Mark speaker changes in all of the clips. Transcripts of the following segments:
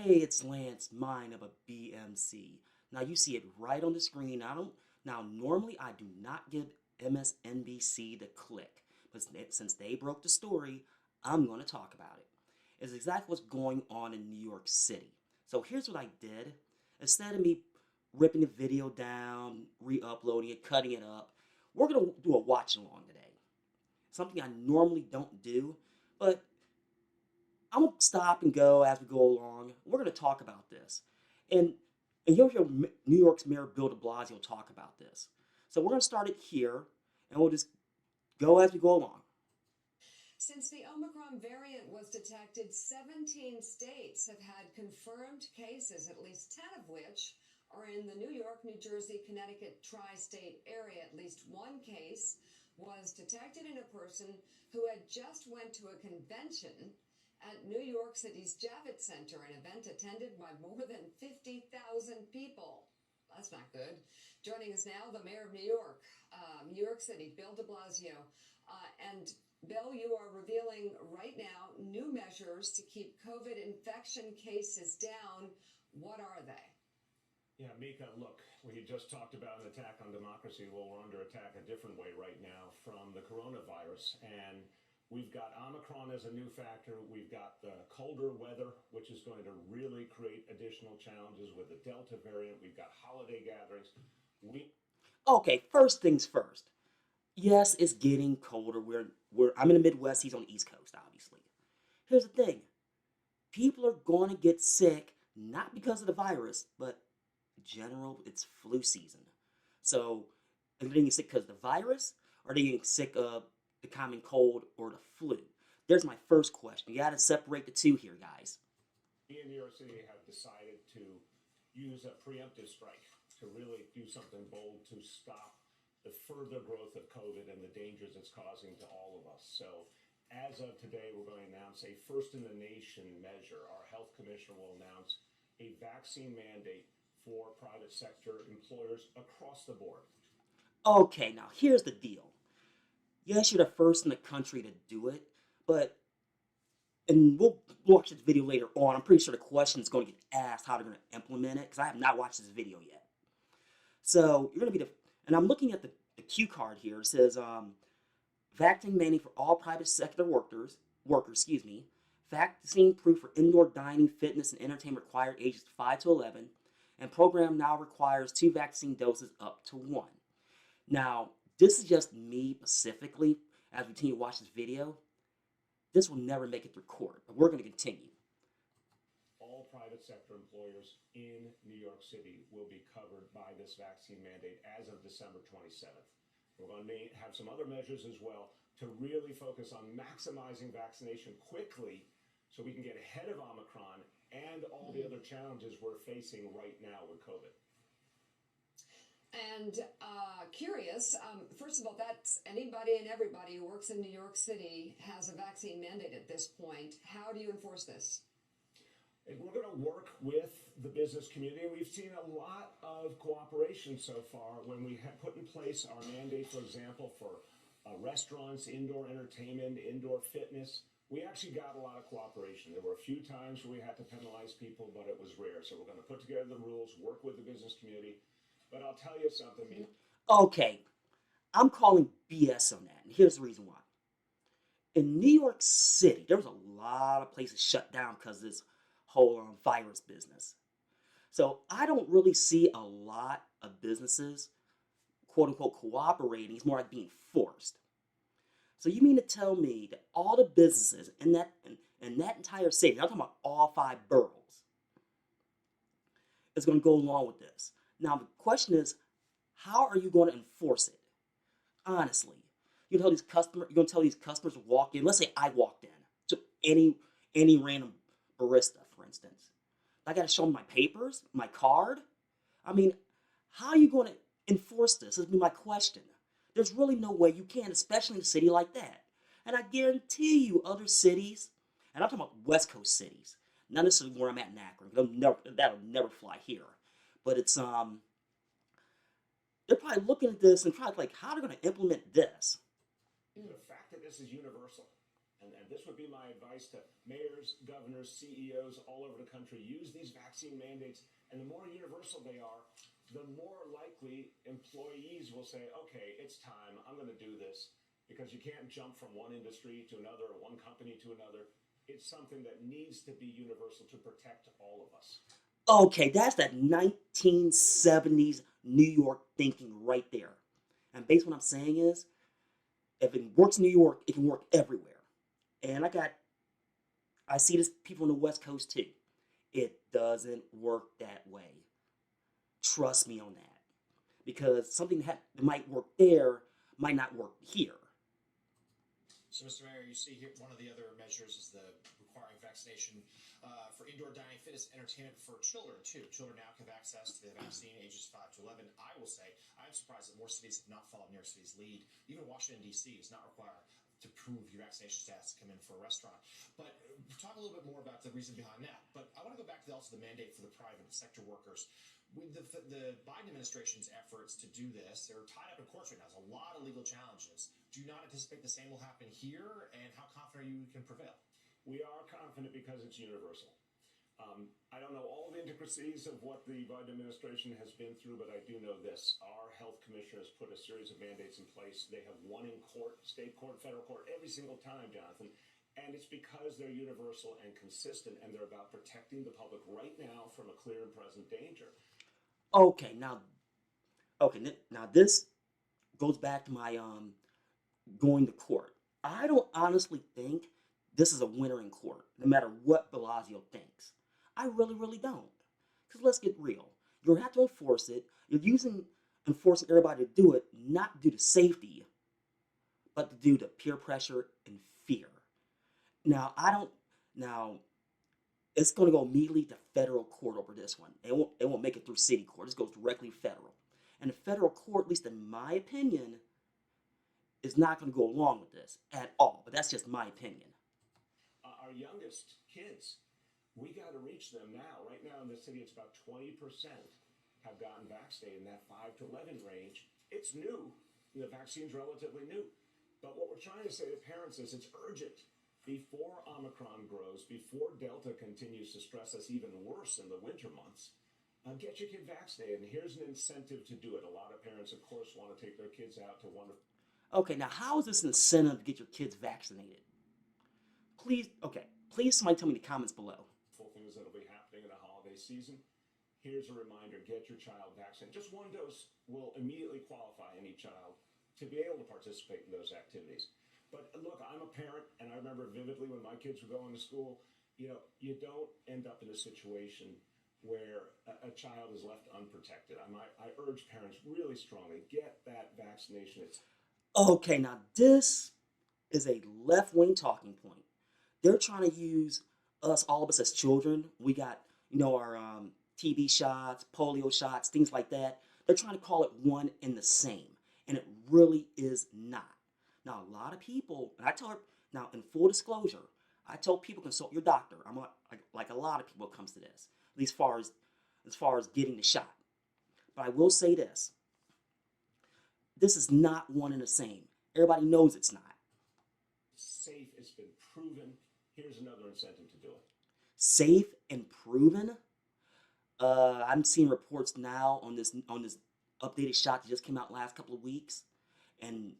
Speaker 1: Hey, it's Lance, mine of a B.M.C. Now you see it right on the screen. Normally I do not give MSNBC the click, but since they broke the story, I'm going to talk about it. It's exactly what's going on in New York City. So here's what I did. Instead of me ripping the video down, re-uploading it, cutting it up, we're going to do a watch along today. Something I normally don't do, but I'm gonna stop and go as we go along. We're gonna talk about this, and and you'll hear New York's Mayor Bill De Blasio talk about this. So we're gonna start it here, and we'll just go as we go along.
Speaker 2: Since the Omicron variant was detected, 17 states have had confirmed cases, at least 10 of which are in the New York, New Jersey, Connecticut tri-state area. At least one case was detected in a person who had just went to a convention at New York City's Javits Center, an event attended by more than 50,000 people. That's not good. Joining us now, the mayor of New York City, Bill de Blasio. And Bill, you are revealing right now new measures to keep COVID infection cases down. What are they?
Speaker 3: Yeah, Mika, look, we just talked about an attack on democracy. Well, we're under attack a different way right now from the coronavirus. And we've got Omicron as a new factor. We've got the colder weather, which is going to really create additional challenges with the Delta variant. We've got holiday gatherings. We
Speaker 1: Okay, first things first. Yes, it's getting colder. I'm in the Midwest. He's on the East Coast, obviously. Here's the thing: people are going to get sick not because of the virus, but general. It's flu season. So, are they getting sick because of the virus, or are they getting sick of the common cold or the flu? There's my first question. You got to separate the two here, guys.
Speaker 3: in New York City have decided to use a preemptive strike to really do something bold to stop the further growth of COVID and the dangers it's causing to all of us. So, as of today, we're going to announce a first in the nation measure. Our health commissioner will announce a vaccine mandate for private sector employers across the board.
Speaker 1: Okay, now here's the deal. Yes, you're the first in the country to do it, but and we'll watch this video later on. I'm pretty sure the question is going to get asked how they're going to implement it because I have not watched this video yet. So you're going to be and I'm looking at the cue card here. It says vaccine mandate for all private sector excuse me. Vaccine proof for indoor dining, fitness, and entertainment required ages 5 to 11, and program now requires 2 vaccine doses up to 1. Now, this is just me specifically. As we continue to watch this video, this will never make it through court, but we're going to continue.
Speaker 3: All private sector employers in New York City will be covered by this vaccine mandate as of December 27th. We're going to have some other measures as well to really focus on maximizing vaccination quickly so we can get ahead of Omicron and all the other challenges we're facing right now with COVID.
Speaker 2: And curious, first of all, that's anybody and everybody who works in New York City has a vaccine mandate at this point. How do you enforce this?
Speaker 3: And we're going to work with the business community, and we've seen a lot of cooperation so far when we have put in place our mandate, for example, for restaurants, indoor entertainment, indoor fitness. We actually got a lot of cooperation. There were a few times where we had to penalize people, but it was rare. So we're going to put together the rules, work with the business community. But I'll tell you something.
Speaker 1: Okay, I'm calling BS on that, and here's the reason why. In New York City, there was a lot of places shut down because of this whole virus business. So I don't really see a lot of businesses, quote unquote, cooperating. It's more like being forced. So you mean to tell me that all the businesses in that entire city, I'm talking about all 5 boroughs, is going to go along with this? Now the question is, how are you going to enforce it? Honestly, you're going to tell these customers to walk in. Let's say I walked in to any random barista, for instance. I got to show them my papers, my card. I mean, how are you going to enforce this? This is my question. There's really no way you can, especially in a city like that. And I guarantee you, other cities, and I'm talking about West Coast cities, not necessarily where I'm at in Akron. That'll never fly here. But they're probably looking at this and probably like, how are they going to implement this?
Speaker 3: The fact that this is universal And this would be my advice to mayors, governors, CEOs all over the country. Use these vaccine mandates, and the more universal they are, the more likely employees will say, okay, it's time, I'm going to do this, because you can't jump from one industry to another or one company to another. It's something that needs to be universal to protect all of us.
Speaker 1: Okay, that's that 1970s New York thinking right there. And basically what I'm saying is, if it works in New York, it can work everywhere. And I see this people on the West Coast too. It doesn't work that way. Trust me on that. Because something that might work there might not work here.
Speaker 4: So, Mr. Mayor, you see here one of the other measures is the requiring vaccination for indoor dining, fitness, entertainment for children, too. Children now have access to the vaccine ages 5 to 11. I will say, I'm surprised that more cities have not followed New York City's lead. Even Washington, D.C. does not require to prove your vaccination status to come in for a restaurant. But talk a little bit more about the reason behind that. But I want to go back to also the mandate for the private sector workers. With the Biden administration's efforts to do this, they're tied up in courts right now. There's a lot of legal challenges. Do you not anticipate the same will happen here? And how confident are you can prevail?
Speaker 3: We are confident because it's universal. I don't know all the intricacies of what the Biden administration has been through, but I do know this. Our health commissioner has put a series of mandates in place. They have won in court, state court, federal court, every single time, Jonathan. And it's because they're universal and consistent, and they're about protecting the public right now from a clear and present danger.
Speaker 1: Okay, now this goes back to my going to court. I don't honestly think this is a winner in court, no matter what Blasio thinks. I really, really don't. Because let's get real. You're gonna have to enforce it. You're using enforcing everybody to do it, not due to safety, but to due to peer pressure and fear. Now I don't now it's gonna go immediately to federal court over this one. It won't make it through city court. This goes directly federal. And the federal court, at least in my opinion, is not going to go along with this at all. But that's just my opinion.
Speaker 3: Our youngest kids, we got to reach them now. Right now in the city, it's about 20% have gotten vaccinated in that 5 to 11 range. It's new. The vaccine's relatively new. But what we're trying to say to parents is it's urgent. Before Omicron grows, before Delta continues to stress us even worse in the winter months, get your kid vaccinated. And here's an incentive to do it. A lot of parents, of course, want to take their kids out to wonderful.
Speaker 1: Okay, now how is this an incentive to get your kids vaccinated? Please somebody tell me in the comments below.
Speaker 3: Things that'll be happening in the holiday season. Here's a reminder, get your child vaccinated. Just one dose will immediately qualify any child to be able to participate in those activities. But look, I'm a parent, and I remember vividly when my kids were going to school, you don't end up in a situation where a child is left unprotected. I urge parents really strongly, get that vaccination.
Speaker 1: Okay, now this is a left-wing talking point. They're trying to use all of us as children. We got, our TB shots, polio shots, things like that. They're trying to call it one and the same, and it really is not. Now, a lot of people, and I tell her, now in full disclosure, I tell people consult your doctor. I'm like a lot of people comes to this, at least as far as getting the shot. But I will say this: this is not one and the same. Everybody knows it's not.
Speaker 3: Safe, it's been proven. Here's another incentive to do it.
Speaker 1: Safe and proven. I'm seeing reports now on this updated shot that just came out last couple of weeks, and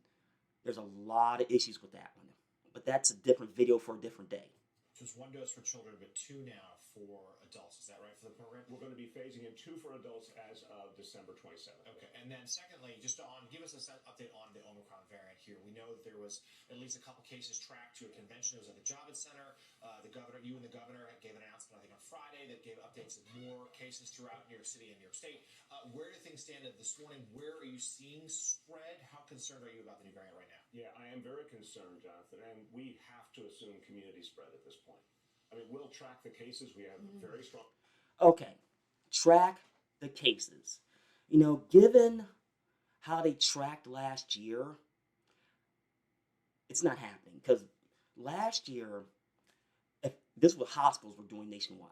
Speaker 1: there's a lot of issues with that one. But that's a different video for a different day.
Speaker 4: So it's 1 dose for children, but 2 now for adults. Is that right for the program?
Speaker 3: We're going to be phasing in 2 for adults as of December 27th.
Speaker 4: Okay, and then secondly, give us an update on the Omicron variant here. We know that there was at least a couple cases tracked to a convention. It was at the Javits Center. You and the governor gave an announcement, I think, on Friday that gave updates of more cases throughout New York City and New York State. Where do things stand this morning? Where are you seeing spread? How concerned are you about the new variant right now?
Speaker 3: Yeah, I am very concerned, Jonathan, and we have to assume community spread at this point. I mean, we'll track the cases. We have very strong.
Speaker 1: Okay, track the cases. Given how they tracked last year, it's not happening. Because last year, if this is what hospitals were doing nationwide.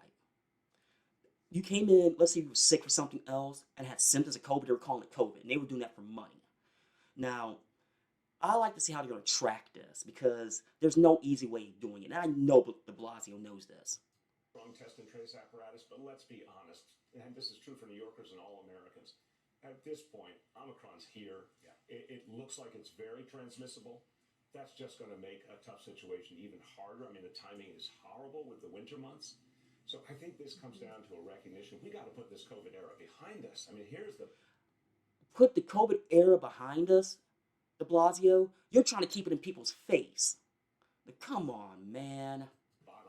Speaker 1: You came in, let's say you were sick or something else, and had symptoms of COVID, they were calling it COVID, and they were doing that for money. Now, I like to see how they're going to track this because there's no easy way of doing it. And I know DeBlasio knows this.
Speaker 3: Strong test and trace apparatus, but let's be honest, and this is true for New Yorkers and all Americans. At this point, Omicron's here.
Speaker 4: Yeah.
Speaker 3: It looks like it's very transmissible. That's just going to make a tough situation even harder. I mean, the timing is horrible with the winter months. So I think this comes down to a recognition. We got to put this COVID era behind us. I mean, here's the
Speaker 1: Put the COVID era behind us, DeBlasio. You're trying to keep it in people's face. But come on, man.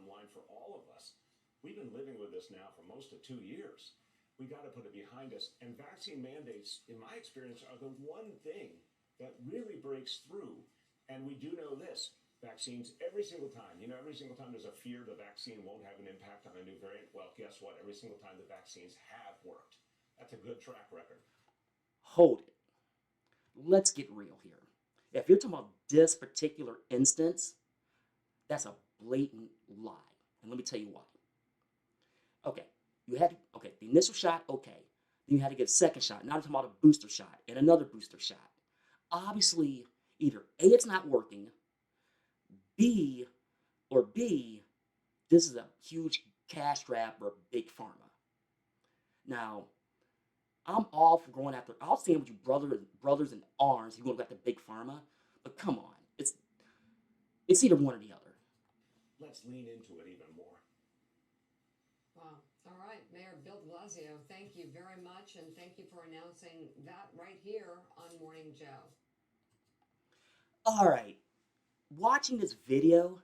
Speaker 3: bottom line for all of us. We've been living with this now for most of 2 years. We got to put it behind us. And vaccine mandates, in my experience, are the one thing that really breaks through. And we do know this. Vaccines, every single time, every single time there's a fear the vaccine won't have an impact on a new variant. Well, guess what? Every single time the vaccines have worked. That's a good track record.
Speaker 1: Hold it. Let's get real here. If you're talking about this particular instance, that's a blatant lie. And let me tell you why. Okay, the initial shot, okay. Then you had to get a second shot. Now I'm talking about a booster shot and another booster shot. Obviously, either A, it's not working, B, this is a huge cash grab for big pharma. Now, I'm all for going after. I'll stand with you, brothers in arms. You want to go after big pharma, but come on, it's either one or the other.
Speaker 3: Let's lean into it even more.
Speaker 2: Wow. All right, Mayor Bill de Blasio, thank you very much, and thank you for announcing that right here on Morning Joe.
Speaker 1: All right, watching this video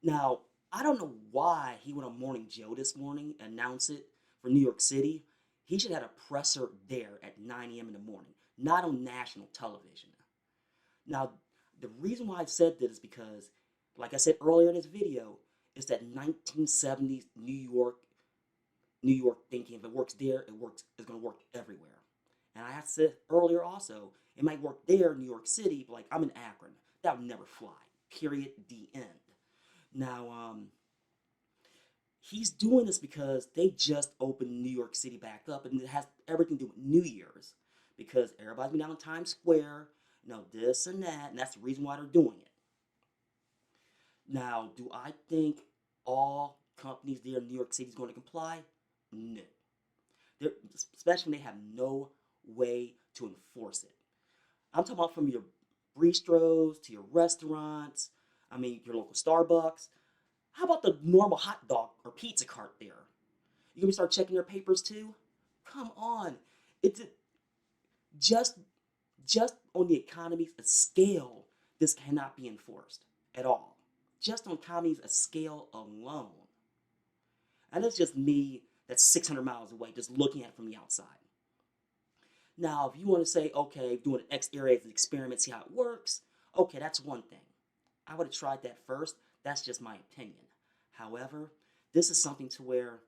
Speaker 1: now, I don't know why he went on Morning Joe this morning and announced it for New York City. He should have had a presser there at 9 a.m. in the morning, not on national television. Now, the reason why I said this is because, like I said earlier in this video, it's that 1970s New York thinking. If it works there, it's going to work everywhere. And I said earlier also, it might work there in New York City, but like I'm in Akron. That would never fly. Period. The end. Now, he's doing this because they just opened New York City back up, and it has everything to do with New Year's, because everybody's been down in Times Square, this and that, and that's the reason why they're doing it. Now, do I think all companies there in New York City is going to comply? No. Especially when they have no way to enforce it. I'm talking about from your bistros to your restaurants, your local Starbucks. How about the normal hot dog or pizza cart there? You gonna start checking your papers too? Come on. It's just on the economies of scale, this cannot be enforced at all. Just on economies of scale alone. And that's just me that's 600 miles away just looking at it from the outside. Now, if you want to say, okay, doing an X area as an experiment, see how it works, okay, that's one thing. I would have tried that first. That's just my opinion. However, this is something to where,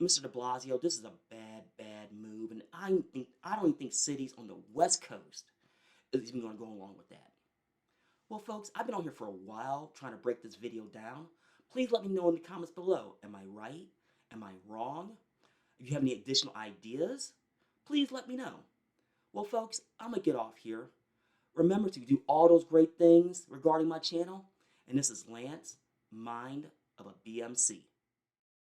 Speaker 1: Mr. de Blasio, this is a bad move, and I don't even think cities on the West Coast is even going to go along with that. Well, folks, I've been on here for a while trying to break this video down. Please let me know in the comments below. Am I right? Am I wrong? If you have any additional ideas, please let me know. Well, folks, I'm going to get off here. Remember to do all those great things regarding my channel. And this is Lance, Mind of a B.M.C.